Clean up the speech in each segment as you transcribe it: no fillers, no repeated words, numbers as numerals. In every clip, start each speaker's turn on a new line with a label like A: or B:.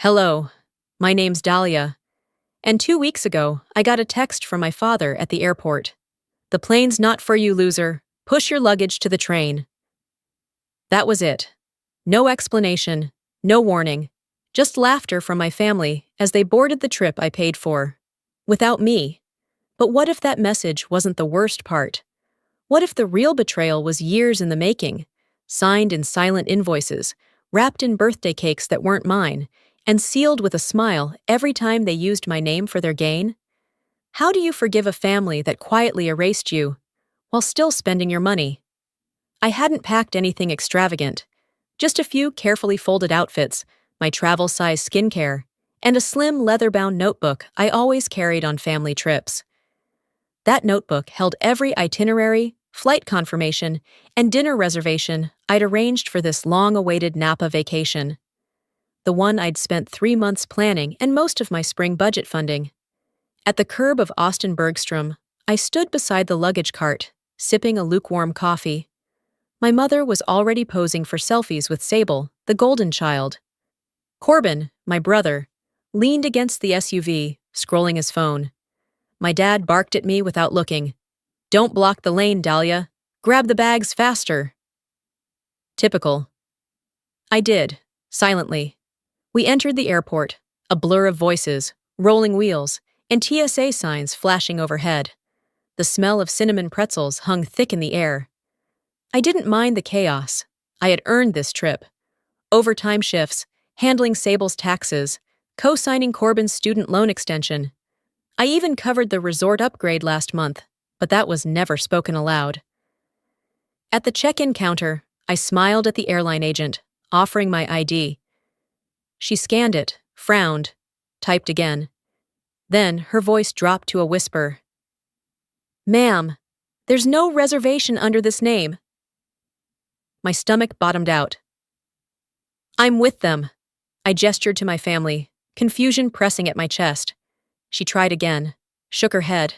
A: Hello, my name's Dahlia, and 2 weeks ago, I got a text from my father at the airport. "The plane's not for you, loser. Push your luggage to the train." That was it. No explanation, no warning, just laughter from my family as they boarded the trip I paid for. Without me. But what if that message wasn't the worst part? What if the real betrayal was years in the making, signed in silent invoices, wrapped in birthday cakes that weren't mine, and sealed with a smile every time they used my name for their gain? How do you forgive a family that quietly erased you, while still spending your money? I hadn't packed anything extravagant, just a few carefully folded outfits, my travel-size skincare, and a slim leather-bound notebook I always carried on family trips. That notebook held every itinerary, flight confirmation, and dinner reservation I'd arranged for this long-awaited Napa vacation. The one I'd spent 3 months planning and most of my spring budget funding. At the curb of Austin Bergstrom, I stood beside the luggage cart, sipping a lukewarm coffee. My mother was already posing for selfies with Sable, the golden child. Corbin, my brother, leaned against the SUV, scrolling his phone. My dad barked at me without looking. "Don't block the lane, Dahlia. Grab the bags faster." Typical. I did, silently. We entered the airport, a blur of voices, rolling wheels, and TSA signs flashing overhead. The smell of cinnamon pretzels hung thick in the air. I didn't mind the chaos. I had earned this trip. Overtime shifts, handling Sable's taxes, co-signing Corbin's student loan extension. I even covered the resort upgrade last month, but that was never spoken aloud. At the check-in counter, I smiled at the airline agent, offering my ID. She scanned it, frowned, typed again. Then her voice dropped to a whisper. "Ma'am, there's no reservation under this name." My stomach bottomed out. "I'm with them." I gestured to my family, confusion pressing at my chest. She tried again, shook her head.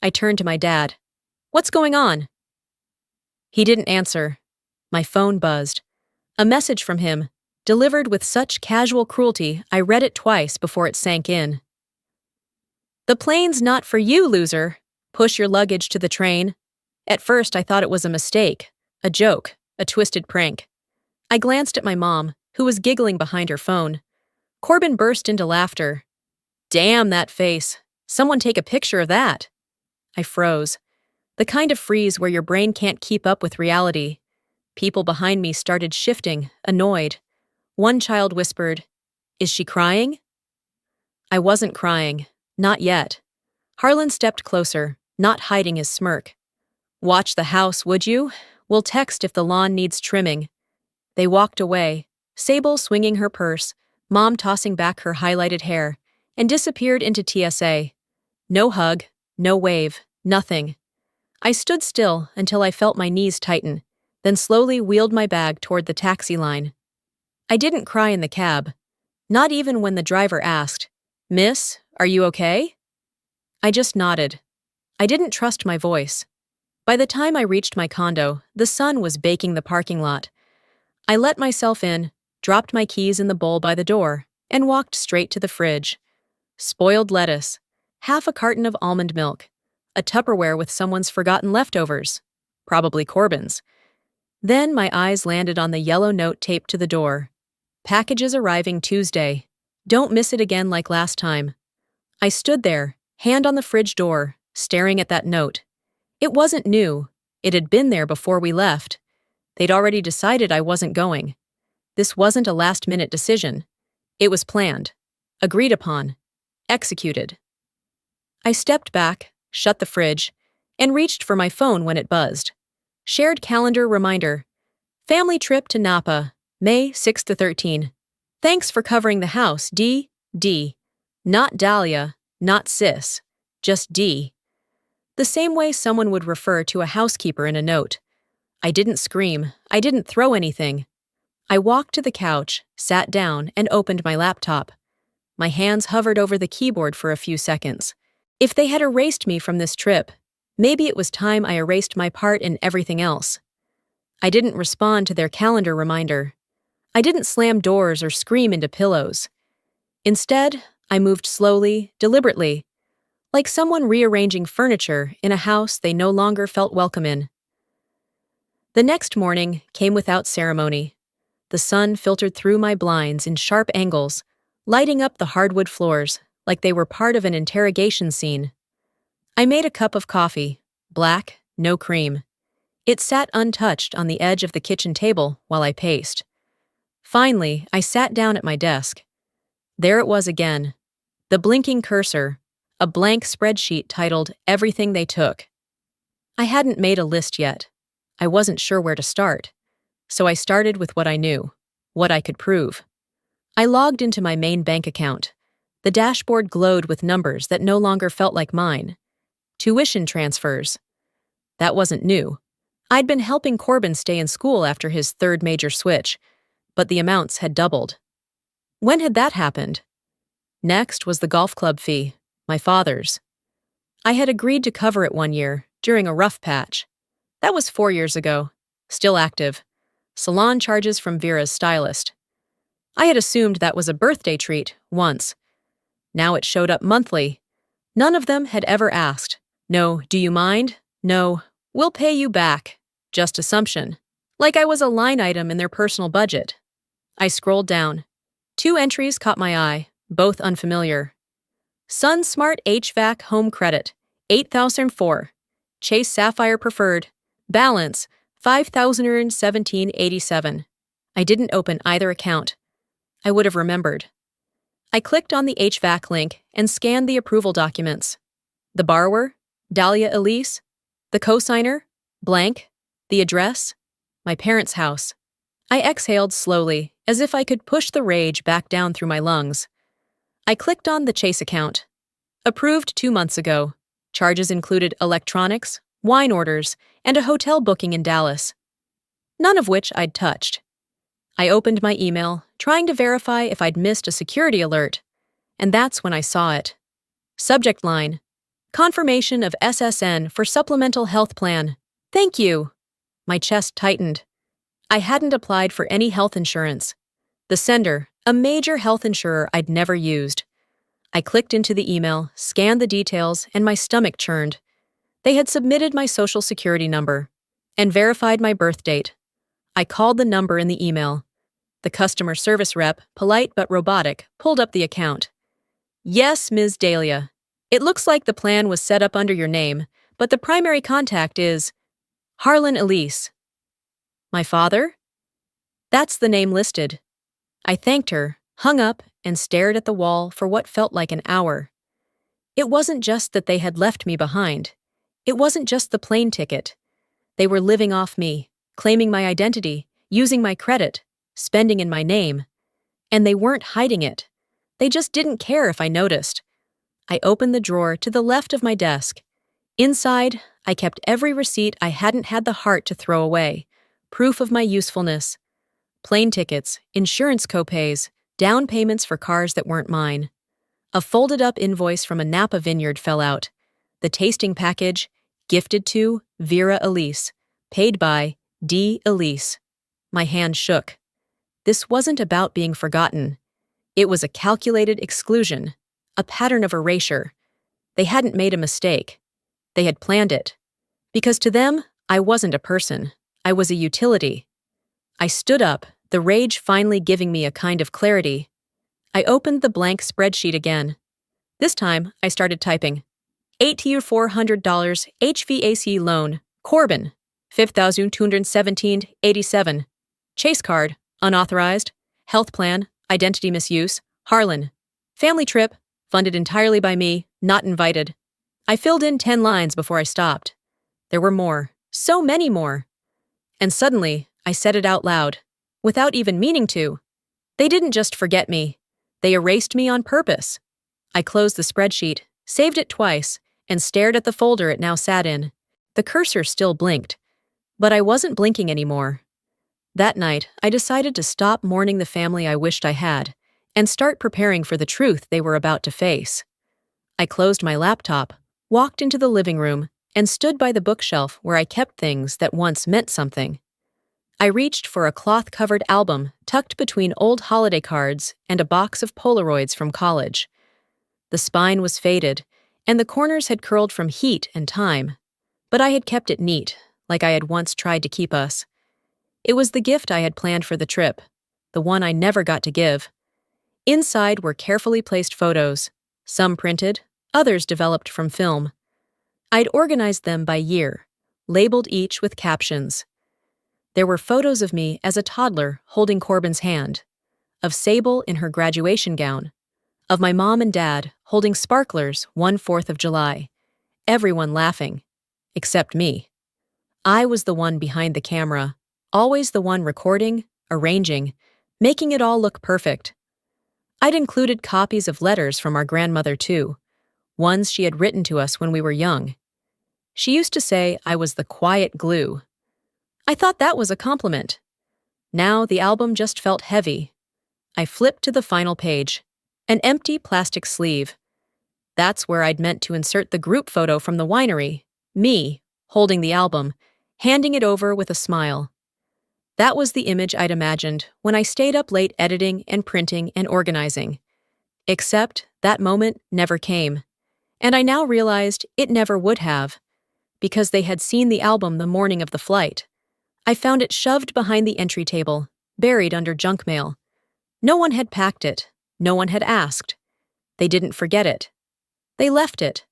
A: I turned to my dad. "What's going on?" He didn't answer. My phone buzzed. A message from him, delivered with such casual cruelty I read it twice before it sank in. "The plane's not for you, loser. Push your luggage to the train." At first I thought it was a mistake, a joke, a twisted prank. I glanced at my mom, who was giggling behind her phone. Corbin burst into laughter. "Damn that face. Someone take a picture of that." I froze. The kind of freeze where your brain can't keep up with reality. People behind me started shifting, annoyed. One child whispered, "Is she crying?" I wasn't crying. Not yet. Harlan stepped closer, not hiding his smirk. "Watch the house, would you? We'll text if the lawn needs trimming." They walked away, Sable swinging her purse, Mom tossing back her highlighted hair, and disappeared into TSA. No hug, no wave, nothing. I stood still until I felt my knees tighten, then slowly wheeled my bag toward the taxi line. I didn't cry in the cab, not even when the driver asked, "Miss, are you okay?" I just nodded. I didn't trust my voice. By the time I reached my condo, the sun was baking the parking lot. I let myself in, dropped my keys in the bowl by the door, and walked straight to the fridge. Spoiled lettuce, half a carton of almond milk, a Tupperware with someone's forgotten leftovers, probably Corbin's. Then my eyes landed on the yellow note taped to the door. "Packages arriving Tuesday. Don't miss it again like last time." I stood there, hand on the fridge door, staring at that note. It wasn't new. It had been there before we left. They'd already decided I wasn't going. This wasn't a last-minute decision. It was planned, agreed upon, executed. I stepped back, shut the fridge, and reached for my phone when it buzzed. Shared calendar reminder. Family trip to Napa, May 6 to 13. Thanks for covering the house, D. Not Dahlia, not Sis, just D. The same way someone would refer to a housekeeper in a note. I didn't scream. I didn't throw anything. I walked to the couch, sat down, and opened my laptop. My hands hovered over the keyboard for a few seconds. If they had erased me from this trip, maybe it was time I erased my part in everything else. I didn't respond to their calendar reminder. I didn't slam doors or scream into pillows. Instead, I moved slowly, deliberately, like someone rearranging furniture in a house they no longer felt welcome in. The next morning came without ceremony. The sun filtered through my blinds in sharp angles, lighting up the hardwood floors like they were part of an interrogation scene. I made a cup of coffee, black, no cream. It sat untouched on the edge of the kitchen table while I paced. Finally, I sat down at my desk. There it was again, the blinking cursor, a blank spreadsheet titled Everything They Took. I hadn't made a list yet. I wasn't sure where to start, so I started with what I knew, what I could prove. I logged into my main bank account. The dashboard glowed with numbers that no longer felt like mine. Tuition transfers. That wasn't new. I'd been helping Corbin stay in school after his third major switch, but the amounts had doubled. When had that happened? Next was the golf club fee, my father's. I had agreed to cover it one year, during a rough patch. That was 4 years ago. Still active. Salon charges from Vera's stylist. I had assumed that was a birthday treat, once. Now it showed up monthly. None of them had ever asked. No, do you mind? No, we'll pay you back. Just assumption. Like I was a line item in their personal budget. I scrolled down. 2 entries caught my eye, both unfamiliar. Sun Smart HVAC Home Credit, 8,004. Chase Sapphire Preferred. Balance, 5,017.87. I didn't open either account. I would have remembered. I clicked on the HVAC link and scanned the approval documents. The borrower, Dahlia Elise. The cosigner, blank. The address, my parents' house. I exhaled slowly, as if I could push the rage back down through my lungs. I clicked on the Chase account. Approved 2 months ago. Charges included electronics, wine orders, and a hotel booking in Dallas. None of which I'd touched. I opened my email, trying to verify if I'd missed a security alert, and that's when I saw it. Subject line: Confirmation of SSN for supplemental health plan. Thank you. My chest tightened. I hadn't applied for any health insurance. The sender, a major health insurer I'd never used. I clicked into the email, scanned the details, and my stomach churned. They had submitted my social security number and verified my birth date. I called the number in the email. The customer service rep, polite but robotic, pulled up the account. Yes, Ms. Dahlia. It looks like the plan was set up under your name, but the primary contact is Harlan Elise. My father? That's the name listed. I thanked her, hung up, and stared at the wall for what felt like an hour. It wasn't just that they had left me behind. It wasn't just the plane ticket. They were living off me, claiming my identity, using my credit, spending in my name. And they weren't hiding it. They just didn't care if I noticed. I opened the drawer to the left of my desk. Inside, I kept every receipt I hadn't had the heart to throw away, proof of my usefulness. Plane tickets, insurance copays, down payments for cars that weren't mine. A folded-up invoice from a Napa vineyard fell out. The tasting package, gifted to Vera Elise, paid by D. Elise. My hand shook. This wasn't about being forgotten. It was a calculated exclusion, a pattern of erasure. They hadn't made a mistake. They had planned it. Because to them, I wasn't a person. I was a utility. I stood up, the rage finally giving me a kind of clarity. I opened the blank spreadsheet again. This time, I started typing. $8,400 HVAC loan, Corbin, 5,217.87. Chase card, unauthorized. Health plan, identity misuse, Harlan. Family trip, funded entirely by me, not invited. I filled in 10 lines before I stopped. There were more, so many more. And suddenly, I said it out loud, without even meaning to. They didn't just forget me. They erased me on purpose. I closed the spreadsheet, saved it twice, and stared at the folder it now sat in. The cursor still blinked, but I wasn't blinking anymore. That night, I decided to stop mourning the family I wished I had, and start preparing for the truth they were about to face. I closed my laptop, walked into the living room, and stood by the bookshelf where I kept things that once meant something. I reached for a cloth-covered album tucked between old holiday cards and a box of Polaroids from college. The spine was faded, and the corners had curled from heat and time, but I had kept it neat, like I had once tried to keep us. It was the gift I had planned for the trip, the one I never got to give. Inside were carefully placed photos, some printed, others developed from film. I'd organized them by year, labeled each with captions. There were photos of me as a toddler holding Corbin's hand, of Sable in her graduation gown, of my mom and dad holding sparklers one 4th of July, everyone laughing, except me. I was the one behind the camera, always the one recording, arranging, making it all look perfect. I'd included copies of letters from our grandmother too, ones she had written to us when we were young. She used to say I was the quiet glue. I thought that was a compliment. Now the album just felt heavy. I flipped to the final page, an empty plastic sleeve. That's where I'd meant to insert the group photo from the winery, me, holding the album, handing it over with a smile. That was the image I'd imagined when I stayed up late editing and printing and organizing. Except that moment never came, and I now realized it never would have, because they had seen the album the morning of the flight. I found it shoved behind the entry table, buried under junk mail. No one had packed it. No one had asked. They didn't forget it. They left it.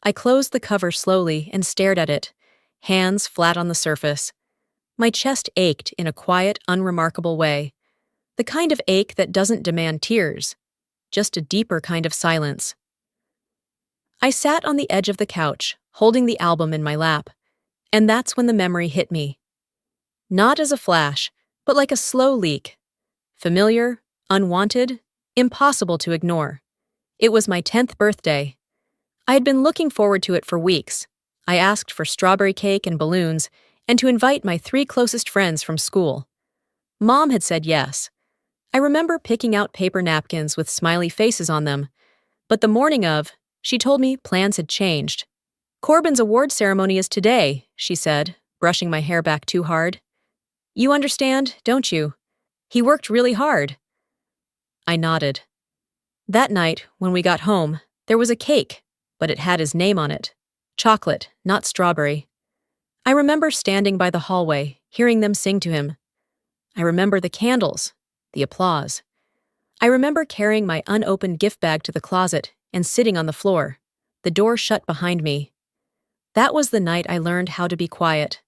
A: I closed the cover slowly and stared at it, hands flat on the surface. My chest ached in a quiet, unremarkable way, the kind of ache that doesn't demand tears, just a deeper kind of silence. I sat on the edge of the couch, holding the album in my lap, and that's when the memory hit me. Not as a flash, but like a slow leak. Familiar, unwanted, impossible to ignore. It was my 10th birthday. I had been looking forward to it for weeks. I asked for strawberry cake and balloons, and to invite my 3 closest friends from school. Mom had said yes. I remember picking out paper napkins with smiley faces on them, but the morning of, she told me plans had changed. Corbin's award ceremony is today, she said, brushing my hair back too hard. You understand, don't you? He worked really hard. I nodded. That night, when we got home, there was a cake, but it had his name on it. Chocolate, not strawberry. I remember standing by the hallway, hearing them sing to him. I remember the candles, the applause. I remember carrying my unopened gift bag to the closet and sitting on the floor, the door shut behind me. That was the night I learned how to be quiet,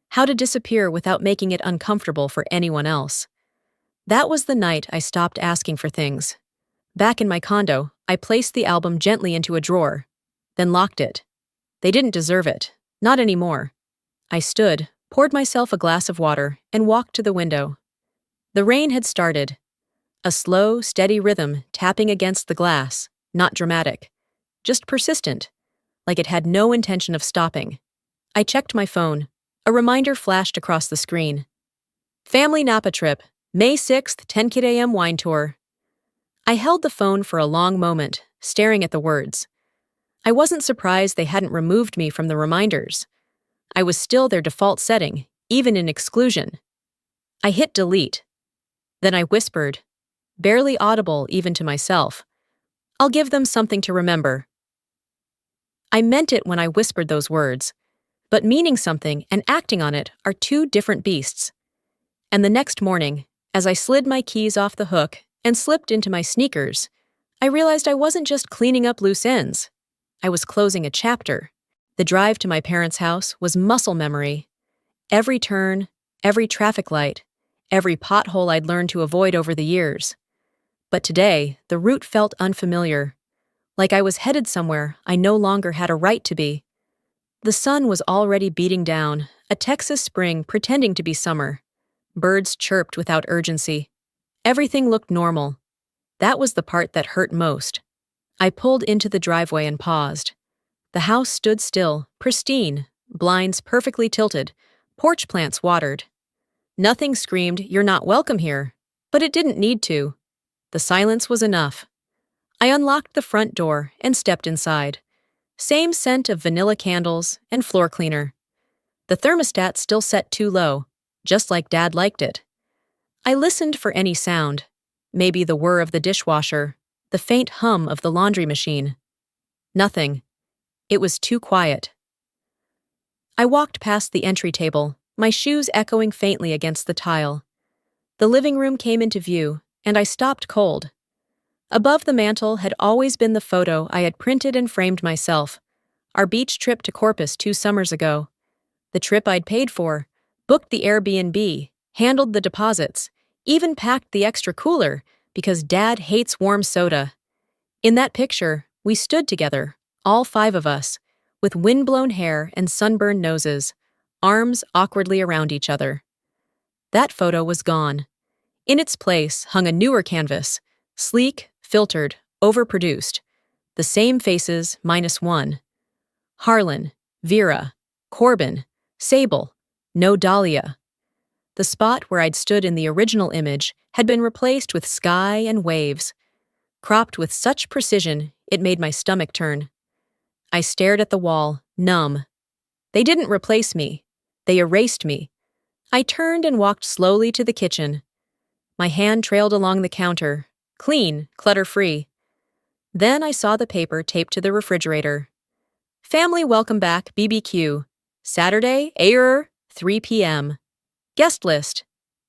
A: how to disappear without making it uncomfortable for anyone else. That was the night I stopped asking for things. Back in my condo, I placed the album gently into a drawer, then locked it. They didn't deserve it, not anymore. I stood, poured myself a glass of water, and walked to the window. The rain had started. A slow, steady rhythm tapping against the glass, not dramatic, just persistent, like it had no intention of stopping. I checked my phone. A reminder flashed across the screen. Family Napa trip, May 6th, 10 a.m. wine tour. I held the phone for a long moment, staring at the words. I wasn't surprised they hadn't removed me from the reminders. I was still their default setting, even in exclusion. I hit delete. Then I whispered, barely audible even to myself, I'll give them something to remember. I meant it when I whispered those words, but meaning something and acting on it are 2 different beasts. And the next morning, as I slid my keys off the hook and slipped into my sneakers, I realized I wasn't just cleaning up loose ends. I was closing a chapter. The drive to my parents' house was muscle memory. Every turn, every traffic light, every pothole I'd learned to avoid over the years. But today, the route felt unfamiliar, like I was headed somewhere I no longer had a right to be. The sun was already beating down, a Texas spring pretending to be summer. Birds chirped without urgency. Everything looked normal. That was the part that hurt most. I pulled into the driveway and paused. The house stood still, pristine, blinds perfectly tilted, porch plants watered. Nothing screamed, "You're not welcome here," but it didn't need to. The silence was enough. I unlocked the front door and stepped inside. Same scent of vanilla candles and floor cleaner. The thermostat still set too low, just like Dad liked it. I listened for any sound, maybe the whir of the dishwasher, the faint hum of the laundry machine. Nothing. It was too quiet. I walked past the entry table, my shoes echoing faintly against the tile. The living room came into view, and I stopped cold. Above the mantel had always been the photo I had printed and framed myself, our beach trip to Corpus 2 summers ago. The trip I'd paid for, booked the Airbnb, handled the deposits, even packed the extra cooler because Dad hates warm soda. In that picture, we stood together, all 5 of us, with wind-blown hair and sunburned noses, arms awkwardly around each other. That photo was gone. In its place hung a newer canvas, sleek, filtered, overproduced. The same faces minus 1. Harlan, Vera, Corbin, Sable, no Dahlia. The spot where I'd stood in the original image had been replaced with sky and waves, cropped with such precision it made my stomach turn. I stared at the wall, numb. They didn't replace me. They erased me. I turned and walked slowly to the kitchen. My hand trailed along the counter, clean, clutter-free. Then I saw the paper taped to the refrigerator. Family welcome back BBQ. Saturday, 3 p.m. Guest list.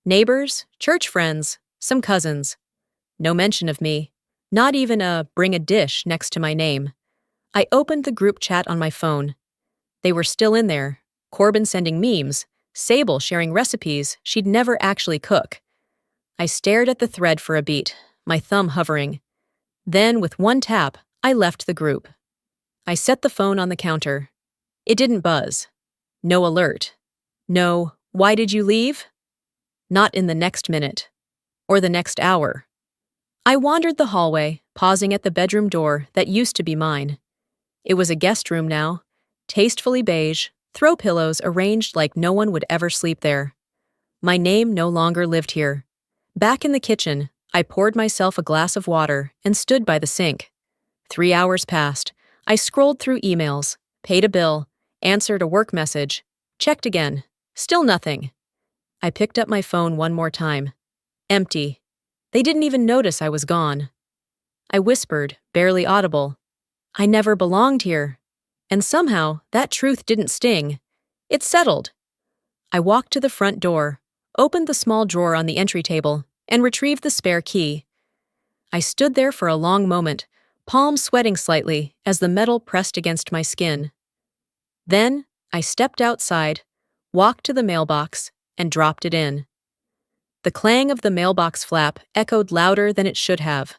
A: Neighbors, church friends, some cousins. No mention of me. Not even a bring a dish next to my name. I opened the group chat on my phone. They were still in there. Corbin sending memes, Sable sharing recipes she'd never actually cook. I stared at the thread for a beat, my thumb hovering. Then, with one tap, I left the group. I set the phone on the counter. It didn't buzz. No alert. No, why did you leave? Not in the next minute. Or the next hour. I wandered the hallway, pausing at the bedroom door that used to be mine. It was a guest room now, tastefully beige, throw pillows arranged like no one would ever sleep there. My name no longer lived here. Back in the kitchen, I poured myself a glass of water and stood by the sink. 3 hours passed. I scrolled through emails, paid a bill, answered a work message, checked again. Still nothing. I picked up my phone one more time. Empty. They didn't even notice I was gone. I whispered, barely audible. I never belonged here. And somehow, that truth didn't sting. It settled. I walked to the front door, opened the small drawer on the entry table, and retrieved the spare key. I stood there for a long moment, palms sweating slightly as the metal pressed against my skin. Then, I stepped outside, walked to the mailbox, and dropped it in. The clang of the mailbox flap echoed louder than it should have.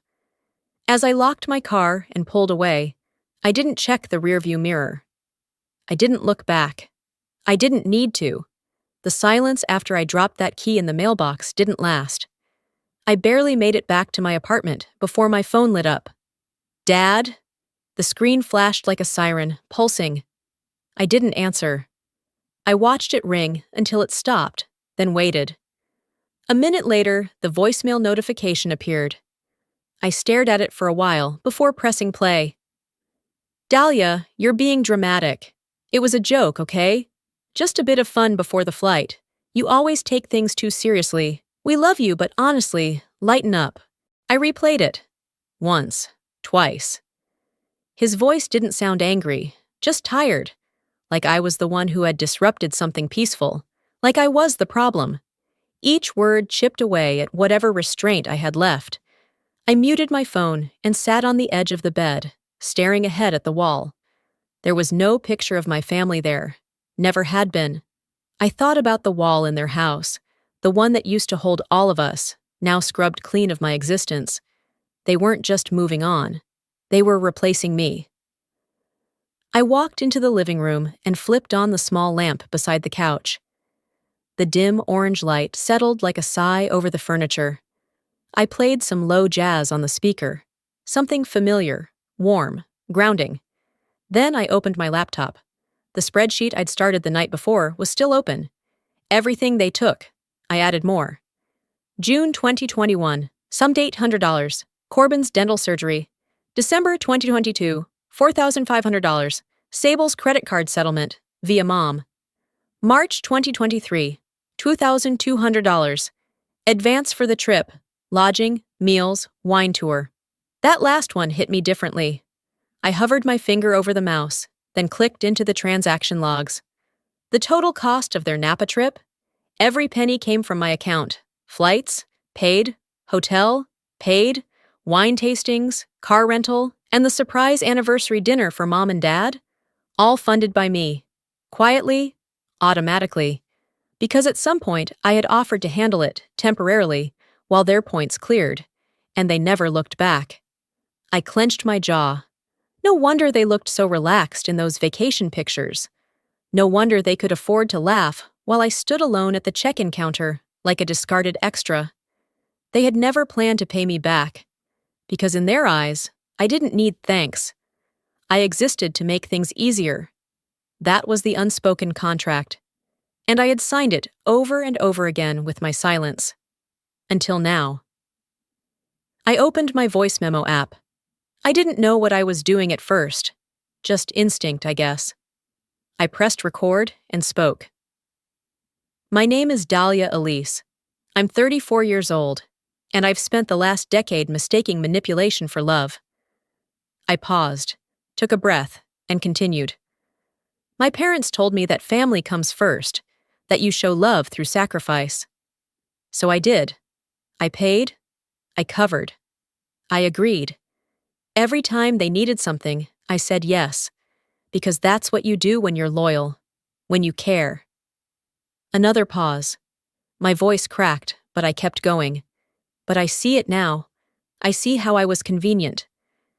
A: As I locked my car and pulled away, I didn't check the rearview mirror. I didn't look back. I didn't need to. The silence after I dropped that key in the mailbox didn't last. I barely made it back to my apartment before my phone lit up. Dad? The screen flashed like a siren, pulsing. I didn't answer. I watched it ring until it stopped, then waited. A minute later, the voicemail notification appeared. I stared at it for a while before pressing play. Dahlia, you're being dramatic. It was a joke, okay? Just a bit of fun before the flight. You always take things too seriously. We love you, but honestly, lighten up. I replayed it. Once. Twice. His voice didn't sound angry, just tired. Like I was the one who had disrupted something peaceful. Like I was the problem. Each word chipped away at whatever restraint I had left. I muted my phone and sat on the edge of the bed, staring ahead at the wall. There was no picture of my family there. Never had been. I thought about the wall in their house, the one that used to hold all of us, now scrubbed clean of my existence. They weren't just moving on. They were replacing me. I walked into the living room and flipped on the small lamp beside the couch. The dim orange light settled like a sigh over the furniture. I played some low jazz on the speaker, something familiar, warm, grounding. Then I opened my laptop. The spreadsheet I'd started the night before was still open. Everything they took. I added more. June 2021, summed $800. Corbin's dental surgery. December 2022, $4,500. Sable's credit card settlement, via mom. March 2023, $2,200. Advance for the trip. Lodging, meals, wine tour. That last one hit me differently. I hovered my finger over the mouse, then clicked into the transaction logs. The total cost of their Napa trip? Every penny came from my account. Flights, paid, hotel, paid, wine tastings, car rental, and the surprise anniversary dinner for mom and dad? All funded by me. Quietly, automatically. Because at some point I had offered to handle it, temporarily, while their points cleared, and they never looked back. I clenched my jaw. No wonder they looked so relaxed in those vacation pictures. No wonder they could afford to laugh while I stood alone at the check-in counter, like a discarded extra. They had never planned to pay me back, because in their eyes, I didn't need thanks. I existed to make things easier. That was the unspoken contract, and I had signed it over and over again with my silence. Until now. I opened my voice memo app. I didn't know what I was doing at first. Just instinct, I guess. I pressed record and spoke. My name is Dahlia Elise. I'm 34 years old, and I've spent the last decade mistaking manipulation for love. I paused, took a breath, and continued. My parents told me that family comes first, that you show love through sacrifice. So I did. I paid. I covered. I agreed. Every time they needed something, I said yes, because that's what you do when you're loyal, when you care. Another pause. My voice cracked, but I kept going. But I see it now. I see how I was convenient,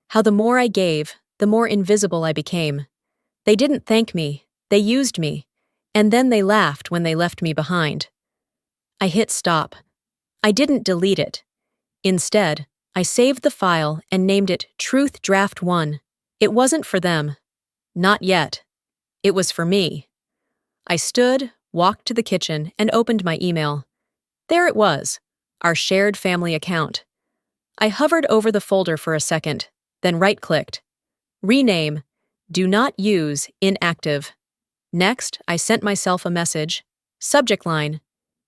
A: how the more I gave, the more invisible I became. They didn't thank me, they used me, and then they laughed when they left me behind. I hit stop. I didn't delete it. Instead, I saved the file and named it Truth Draft 1. It wasn't for them. Not yet. It was for me. I stood, walked to the kitchen, and opened my email. There it was, our shared family account. I hovered over the folder for a second, then right-clicked. Rename. Do not use inactive. Next, I sent myself a message. Subject line.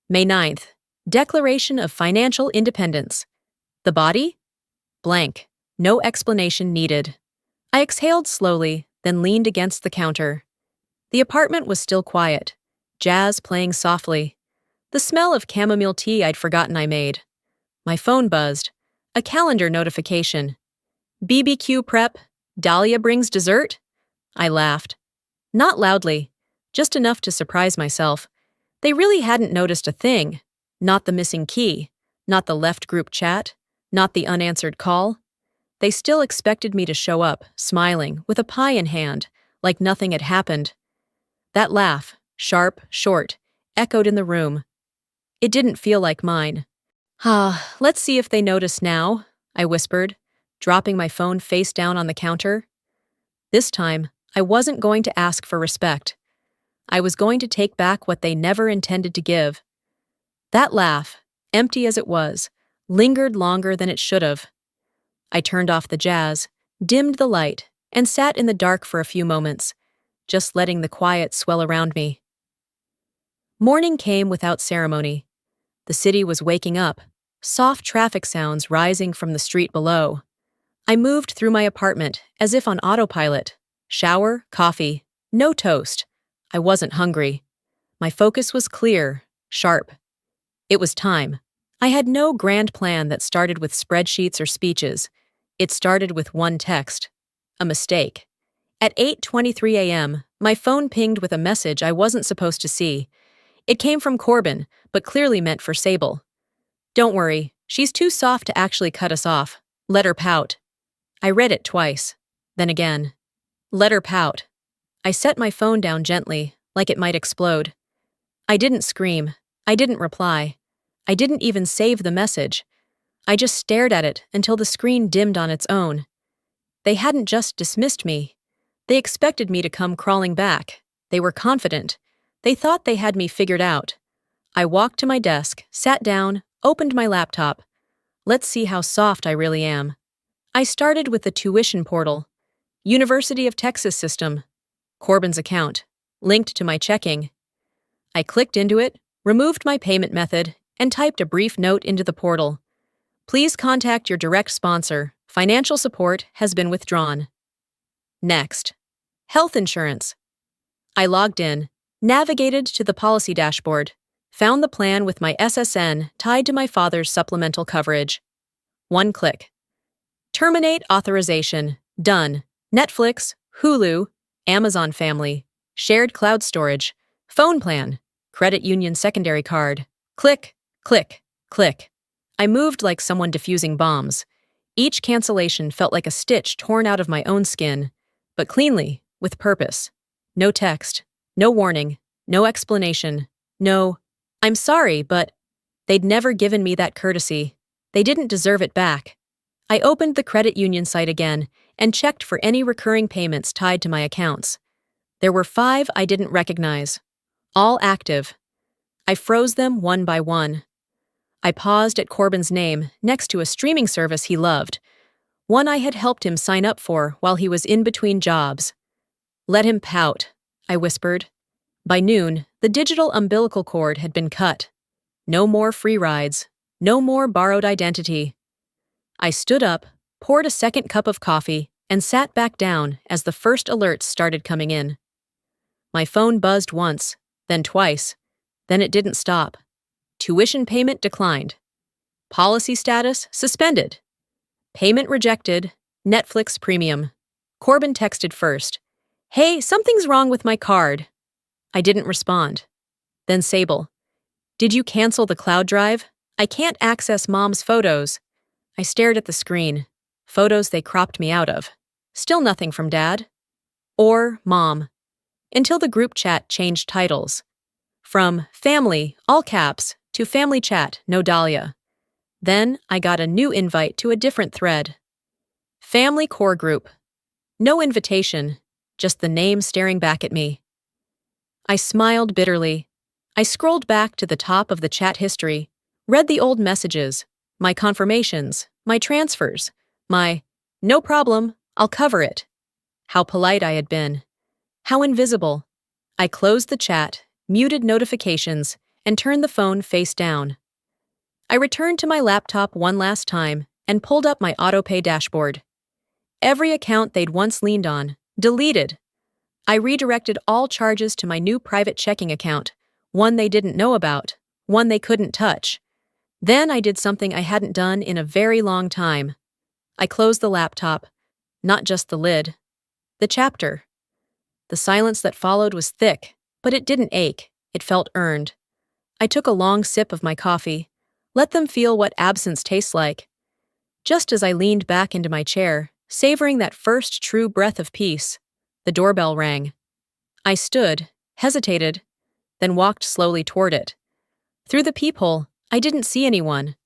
A: May 9th. Declaration of Financial Independence. The body? Blank. No explanation needed. I exhaled slowly, then leaned against the counter. The apartment was still quiet, jazz playing softly. The smell of chamomile tea I'd forgotten I made. My phone buzzed. A calendar notification. BBQ prep. Dahlia brings dessert? I laughed. Not loudly, just enough to surprise myself. They really hadn't noticed a thing. Not the missing key, not the left group chat, not the unanswered call. They still expected me to show up, smiling, with a pie in hand, like nothing had happened. That laugh, sharp, short, echoed in the room. It didn't feel like mine. Let's see if they notice now, I whispered, dropping my phone face down on the counter. This time, I wasn't going to ask for respect. I was going to take back what they never intended to give. That laugh, empty as it was, lingered longer than it should have. I turned off the jazz, dimmed the light, and sat in the dark for a few moments, just letting the quiet swell around me. Morning came without ceremony. The city was waking up, soft traffic sounds rising from the street below. I moved through my apartment as if on autopilot. Shower, coffee, no toast. I wasn't hungry. My focus was clear, sharp. It was time. I had no grand plan that started with spreadsheets or speeches. It started with one text. A mistake. At 8:23 a.m., my phone pinged with a message I wasn't supposed to see. It came from Corbin, but clearly meant for Sable. Don't worry, she's too soft to actually cut us off. Let her pout. I read it twice. Then again. Let her pout. I set my phone down gently, like it might explode. I didn't scream. I didn't reply. I didn't even save the message. I just stared at it until the screen dimmed on its own. They hadn't just dismissed me. They expected me to come crawling back. They were confident. They thought they had me figured out. I walked to my desk, sat down, opened my laptop. Let's see how soft I really am. I started with the tuition portal. University of Texas system. Corbin's account. Linked to my checking. I clicked into it, removed my payment method, and typed a brief note into the portal. Please contact your direct sponsor. Financial support has been withdrawn. Next. Health insurance. I logged in, navigated to the policy dashboard, found the plan with my SSN tied to my father's supplemental coverage. One click. Terminate authorization. Done. Netflix, Hulu, Amazon Family, shared cloud storage, phone plan, credit union secondary card. Click, click, click. I moved like someone defusing bombs. Each cancellation felt like a stitch torn out of my own skin, but cleanly, with purpose. No text, no warning, no explanation, no, I'm sorry, but they'd never given me that courtesy. They didn't deserve it back. I opened the credit union site again and checked for any recurring payments tied to my accounts. There were 5 I didn't recognize, all active. I froze them one by one. I paused at Corbin's name next to a streaming service he loved, one I had helped him sign up for while he was in between jobs. Let him pout, I whispered. By noon, the digital umbilical cord had been cut. No more free rides, no more borrowed identity. I stood up, poured a second cup of coffee, and sat back down as the first alerts started coming in. My phone buzzed once, then twice. Then it didn't stop. Tuition payment declined. Policy status suspended. Payment rejected. Netflix premium. Corbin texted first. Hey, something's wrong with my card. I didn't respond. Then Sable. Did you cancel the cloud drive? I can't access Mom's photos. I stared at the screen. Photos they cropped me out of. Still nothing from Dad. Or Mom. Until the group chat changed titles. From Family, all caps, to Family Chat, no Dahlia. Then I got a new invite to a different thread. Family Core Group. No invitation, just the name staring back at me. I smiled bitterly. I scrolled back to the top of the chat history, read the old messages, my confirmations, my transfers, my, no problem, I'll cover it. How polite I had been. How invisible. I closed the chat, muted notifications, and turned the phone face down. I returned to my laptop one last time and pulled up my autopay dashboard. Every account they'd once leaned on, deleted. I redirected all charges to my new private checking account, one they didn't know about, one they couldn't touch. Then I did something I hadn't done in a very long time. I closed the laptop, not just the lid, the chapter. The silence that followed was thick, but it didn't ache, it felt earned. I took a long sip of my coffee, let them feel what absence tastes like. Just as I leaned back into my chair, savoring that first true breath of peace, the doorbell rang. I stood, hesitated, then walked slowly toward it. Through the peephole, I didn't see anyone.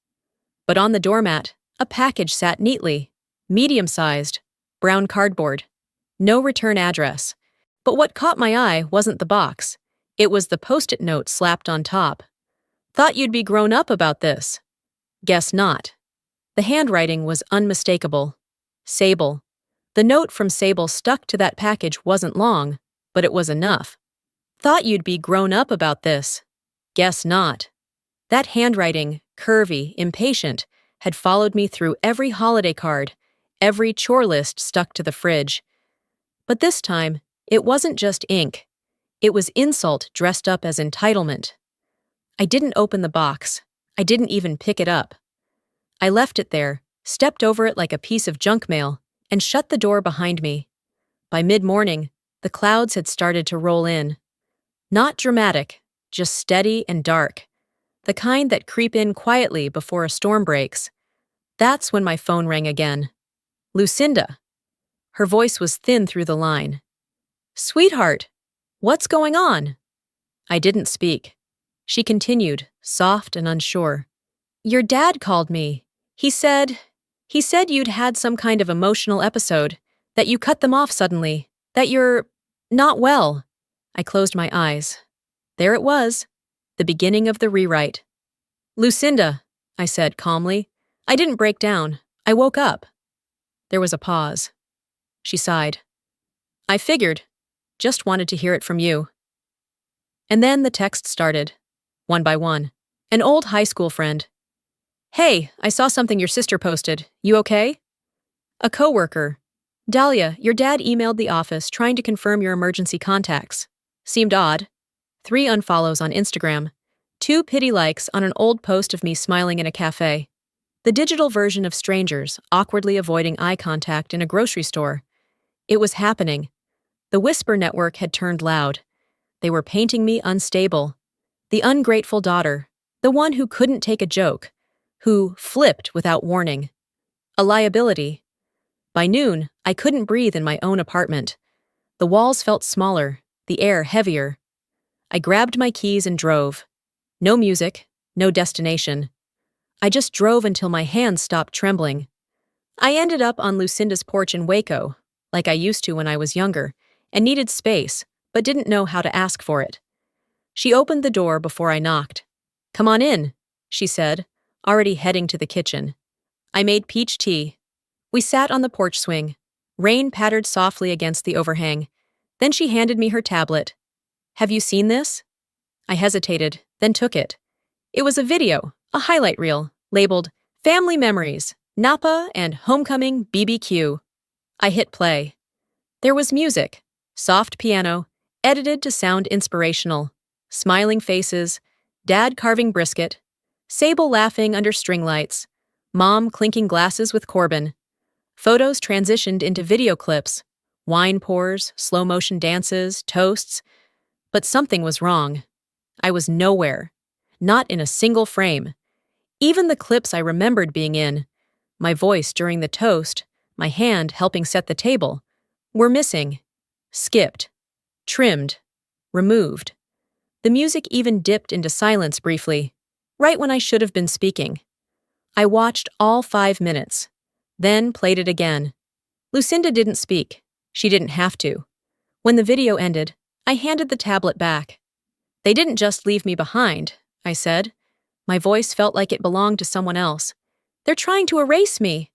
A: But on the doormat, a package sat neatly, medium-sized, brown cardboard. No return address. But what caught my eye wasn't the box. It was the post-it note slapped on top. Thought you'd be grown up about this. Guess not. The handwriting was unmistakable. Sable. The note from Sable stuck to that package wasn't long, but it was enough. Thought you'd be grown up about this. Guess not. That handwriting, curvy, impatient, had followed me through every holiday card, every chore list stuck to the fridge. But this time, it wasn't just ink. It was insult dressed up as entitlement. I didn't open the box. I didn't even pick it up. I left it there, stepped over it like a piece of junk mail, and shut the door behind me. By mid-morning, the clouds had started to roll in. Not dramatic, just steady and dark. The kind that creep in quietly before a storm breaks. That's when my phone rang again. Lucinda. Her voice was thin through the line. Sweetheart, what's going on? I didn't speak. She continued, soft and unsure. Your dad called me. He said you'd had some kind of emotional episode, that you cut them off suddenly, that you're not well. I closed my eyes. There it was, the beginning of the rewrite. Lucinda, I said calmly. I didn't break down. I woke up. There was a pause. She sighed. I figured. Just wanted to hear it from you. And then the text started. one by one. An old high school friend. Hey, I saw something your sister posted. You okay? A coworker. Dahlia, your dad emailed the office trying to confirm your emergency contacts. Seemed odd. 3 unfollows on Instagram. 2 pity likes on an old post of me smiling in a cafe. The digital version of strangers awkwardly avoiding eye contact in a grocery store. It was happening. The whisper network had turned loud. They were painting me unstable. The ungrateful daughter. The one who couldn't take a joke. Who flipped without warning. A liability. By noon, I couldn't breathe in my own apartment. The walls felt smaller, the air heavier. I grabbed my keys and drove. No music, no destination. I just drove until my hands stopped trembling. I ended up on Lucinda's porch in Waco, like I used to when I was younger, and needed space, but didn't know how to ask for it. She opened the door before I knocked. "Come on in," she said, already heading to the kitchen. I made peach tea. We sat on the porch swing. Rain pattered softly against the overhang. Then she handed me her tablet. "Have you seen this?" I hesitated, then took it. It was a video, a highlight reel, labeled Family Memories, Napa and Homecoming BBQ. I hit play. There was music, soft piano, edited to sound inspirational, smiling faces, Dad carving brisket, Sable laughing under string lights, Mom clinking glasses with Corbin. Photos transitioned into video clips, wine pours, slow-motion dances, toasts. But something was wrong. I was nowhere. Not in a single frame. Even the clips I remembered being in, my voice during the toast, my hand helping set the table, were missing. Skipped. Trimmed. Removed. The music even dipped into silence briefly, right when I should have been speaking. I watched all 5 minutes. Then played it again. Lucinda didn't speak. She didn't have to. When the video ended, I handed the tablet back. "They didn't just leave me behind," I said. My voice felt like it belonged to someone else. "They're trying to erase me."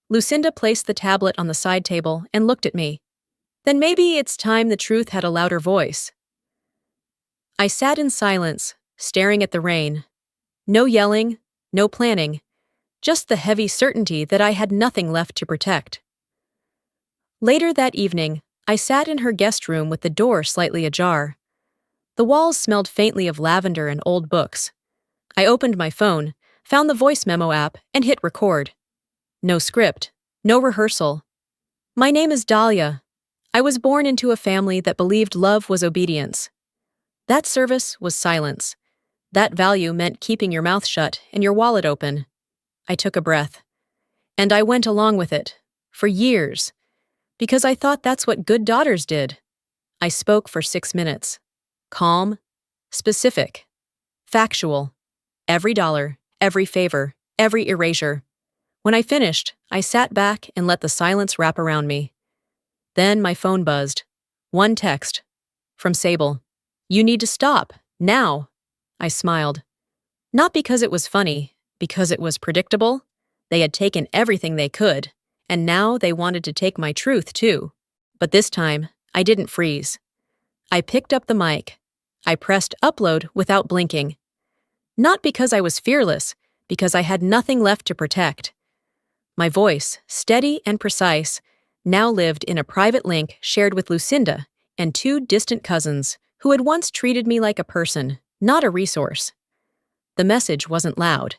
A: Lucinda placed the tablet on the side table and looked at me. "Then maybe it's time the truth had a louder voice." I sat in silence, staring at the rain. No yelling, no planning. Just the heavy certainty that I had nothing left to protect. Later that evening, I sat in her guest room with the door slightly ajar. The walls smelled faintly of lavender and old books. I opened my phone, found the voice memo app, and hit record. No script, no rehearsal. "My name is Dahlia. I was born into a family that believed love was obedience. That service was silence. That value meant keeping your mouth shut and your wallet open." I took a breath. And I went along with it, for years, because I thought that's what good daughters did. I spoke for 6 minutes. Calm, specific, factual. Every dollar, every favor, every erasure. When I finished, I sat back and let the silence wrap around me. Then my phone buzzed. One text. From Sable. "You need to stop, now." I smiled. Not because it was funny, because it was predictable. They had taken everything they could, and now they wanted to take my truth too. But this time, I didn't freeze. I picked up the mic. I pressed upload without blinking. Not because I was fearless, because I had nothing left to protect. My voice, steady and precise, now lived in a private link shared with Lucinda and 2 distant cousins who had once treated me like a person, not a resource. The message wasn't loud.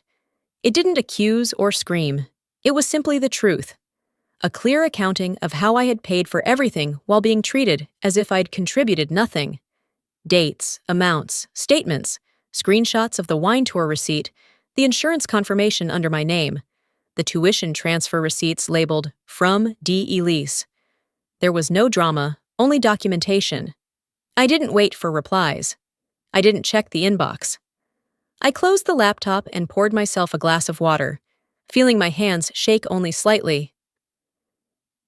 A: It didn't accuse or scream. It was simply the truth. A clear accounting of how I had paid for everything while being treated as if I'd contributed nothing. Dates, amounts, statements, screenshots of the wine tour receipt, the insurance confirmation under my name, the tuition transfer receipts labeled "From D. Elise." There was no drama, only documentation. I didn't wait for replies. I didn't check the inbox. I closed the laptop and poured myself a glass of water, feeling my hands shake only slightly.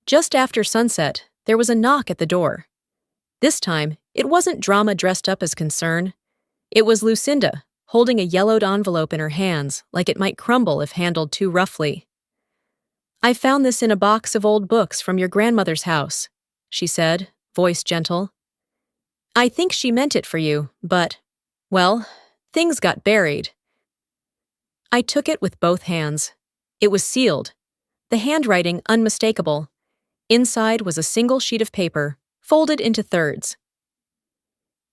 A: Just after sunset, there was a knock at the door. This time, it wasn't drama dressed up as concern. It was Lucinda, holding a yellowed envelope in her hands like it might crumble if handled too roughly. "I found this in a box of old books from your grandmother's house," she said, voice gentle. "I think she meant it for you, but, well, Things got buried. I took it with both hands. It was sealed, the handwriting unmistakable. Inside was a single sheet of paper, folded into thirds.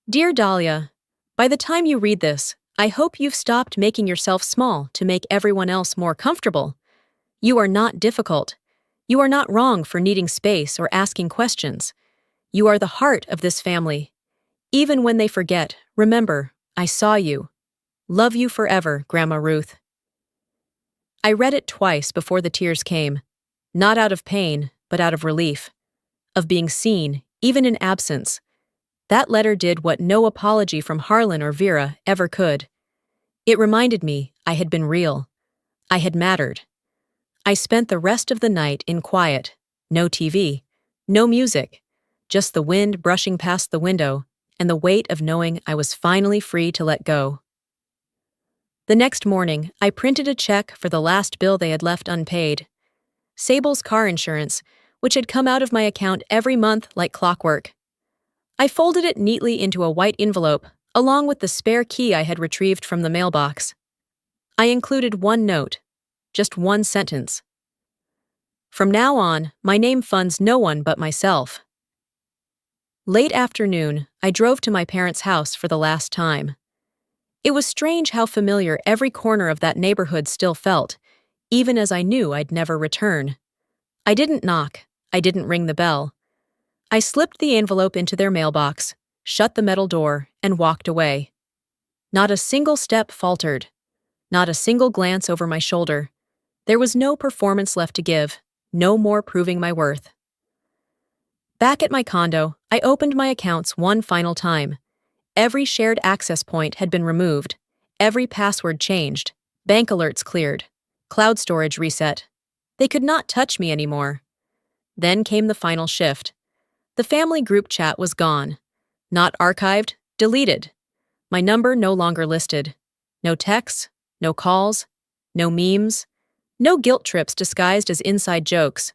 A: Dear Dahlia, by the time you read this, I hope you've stopped making yourself small to make everyone else more comfortable. You are not difficult. You are not wrong for needing space or asking questions. You are the heart of this family. Even when they forget, remember, I saw you. Love you forever, Grandma Ruth. I read it twice before the tears came, not out of pain, but out of relief, of being seen, even in absence. That letter did what no apology from Harlan or Vera ever could. It reminded me I had been real. I had mattered. I spent the rest of the night in quiet. No TV, no music, just the wind brushing past the window and the weight of knowing I was finally free to let go. The next morning, I printed a check for the last bill they had left unpaid. Sable's car insurance, which had come out of my account every month like clockwork. I folded it neatly into a white envelope, along with the spare key I had retrieved from the mailbox. I included one note, just one sentence. From now on, my name funds no one but myself. Late afternoon, I drove to my parents' house for the last time. It was strange how familiar every corner of that neighborhood still felt, even as I knew I'd never return. I didn't knock. I didn't ring the bell. I slipped the envelope into their mailbox, shut the metal door, and walked away. Not a single step faltered. Not a single glance over my shoulder. There was no performance left to give, no more proving my worth. Back at my condo, I opened my accounts one final time. Every shared access point had been removed, every password changed, bank alerts cleared, cloud storage reset. They could not touch me anymore. Then came the final shift. The family group chat was gone. Not archived, deleted. My number no longer listed. No texts, no calls, no memes, no guilt trips disguised as inside jokes.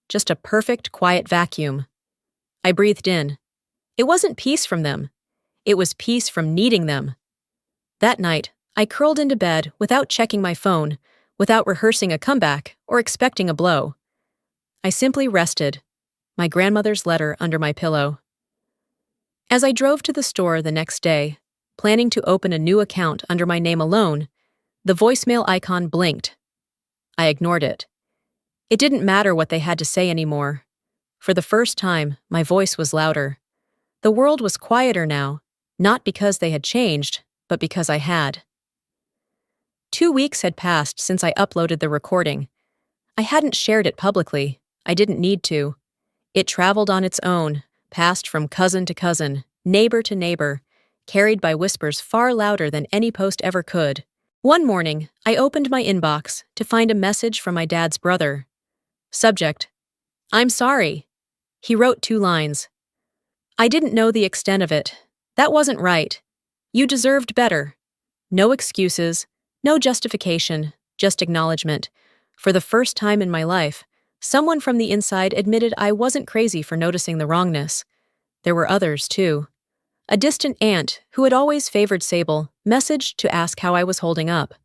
A: Just a perfect, quiet vacuum. I breathed in. It wasn't peace from them. It was peace from needing them. That night, I curled into bed without checking my phone, without rehearsing a comeback or expecting a blow. I simply rested, my grandmother's letter under my pillow. As I drove to the store the next day, planning to open a new account under my name alone, the voicemail icon blinked. I ignored it. It didn't matter what they had to say anymore. For the first time, my voice was louder. The world was quieter now, not because they had changed, but because I had. 2 weeks had passed since I uploaded the recording. I hadn't shared it publicly. I didn't need to. It traveled on its own, passed from cousin to cousin, neighbor to neighbor, carried by whispers far louder than any post ever could. One morning, I opened my inbox to find a message from my dad's brother. Subject: I'm sorry. He wrote 2 lines. I didn't know the extent of it. That wasn't right. You deserved better. No excuses, no justification, just acknowledgement. For the first time in my life, someone from the inside admitted I wasn't crazy for noticing the wrongness. There were others, too. A distant aunt, who had always favored Sable, messaged to ask how I was holding up.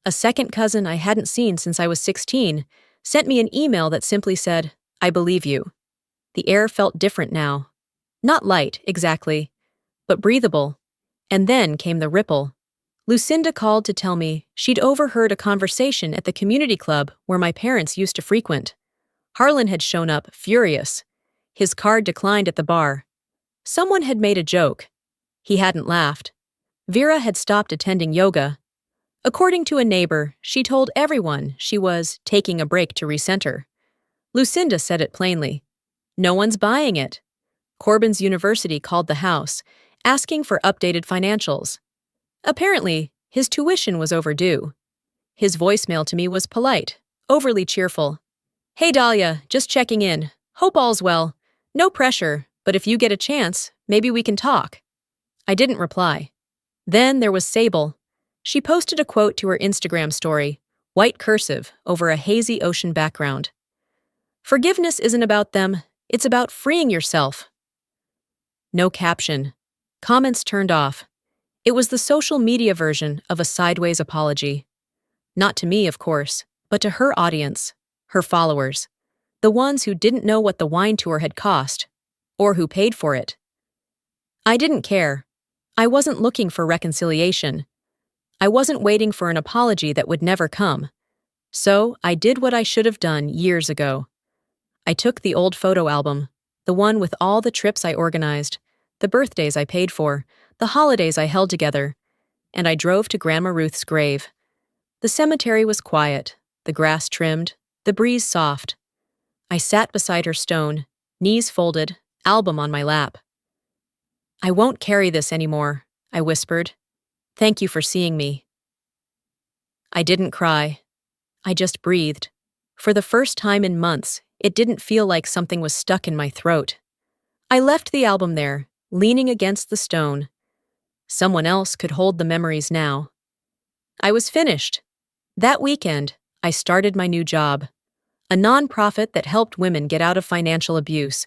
A: A second cousin I hadn't seen since I was 16 sent me an email that simply said, I believe you. The air felt different now. Not light, exactly, but breathable. And then came the ripple. Lucinda called to tell me she'd overheard a conversation at the community club where my parents used to frequent. Harlan had shown up, furious. His card declined at the bar. Someone had made a joke. He hadn't laughed. Vera had stopped attending yoga. According to a neighbor, she told everyone she was taking a break to recenter. Lucinda said it plainly. No one's buying it. Corbin's University called the house, asking for updated financials. Apparently, his tuition was overdue. His voicemail to me was polite, overly cheerful. Hey Dahlia, just checking in. Hope all's well. No pressure, but if you get a chance, maybe we can talk. I didn't reply. Then there was Sable. She posted a quote to her Instagram story, white cursive over a hazy ocean background. Forgiveness isn't about them, it's about freeing yourself. No caption. Comments turned off. It was the social media version of a sideways apology. Not to me, of course, but to her audience, her followers, the ones who didn't know what the wine tour had cost, or who paid for it. I didn't care. I wasn't looking for reconciliation. I wasn't waiting for an apology that would never come. So I did what I should have done years ago. I took the old photo album, the one with all the trips I organized, the birthdays I paid for, the holidays I held together, and I drove to Grandma Ruth's grave. The cemetery was quiet, the grass trimmed, the breeze soft. I sat beside her stone, knees folded, album on my lap. "I won't carry this anymore," I whispered. "Thank you for seeing me." I didn't cry. I just breathed. For the first time in months, it didn't feel like something was stuck in my throat. I left the album there, leaning against the stone. Someone else could hold the memories now. I was finished. That weekend, I started my new job, a nonprofit that helped women get out of financial abuse.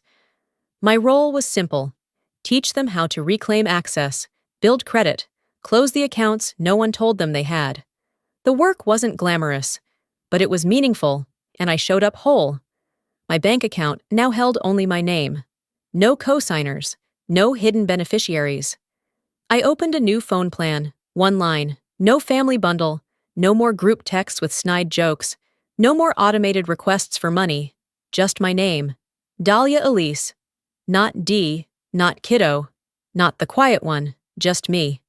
A: My role was simple: teach them how to reclaim access, build credit, close the accounts no one told them they had. The work wasn't glamorous, but it was meaningful, and I showed up whole. My bank account now held only my name. No co-signers, no hidden beneficiaries. I opened a new phone plan, one line, no family bundle, no more group texts with snide jokes, no more automated requests for money, just my name, Dahlia Elise. Not D, not kiddo, not the quiet one, just me.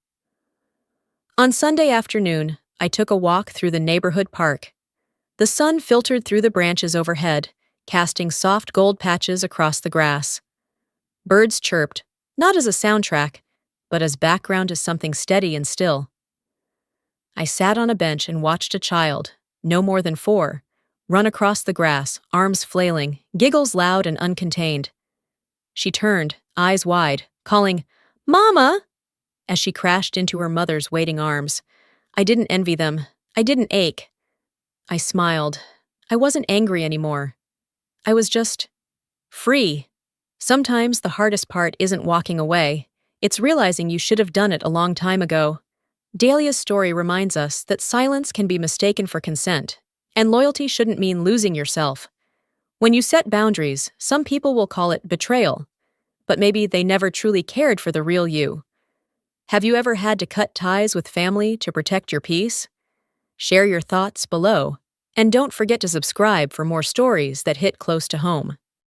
A: On Sunday afternoon, I took a walk through the neighborhood park. The sun filtered through the branches overhead, casting soft gold patches across the grass. Birds chirped, not as a soundtrack, but as background to something steady and still. I sat on a bench and watched a child, no more than 4, run across the grass, arms flailing, giggles loud and uncontained. She turned, eyes wide, calling, "Mama!" as she crashed into her mother's waiting arms. I didn't envy them. I didn't ache. I smiled. I wasn't angry anymore. I was just free. Sometimes the hardest part isn't walking away. It's realizing you should have done it a long time ago. Dahlia's story reminds us that silence can be mistaken for consent, and loyalty shouldn't mean losing yourself. When you set boundaries, some people will call it betrayal, but maybe they never truly cared for the real you. Have you ever had to cut ties with family to protect your peace? Share your thoughts below, and don't forget to subscribe for more stories that hit close to home.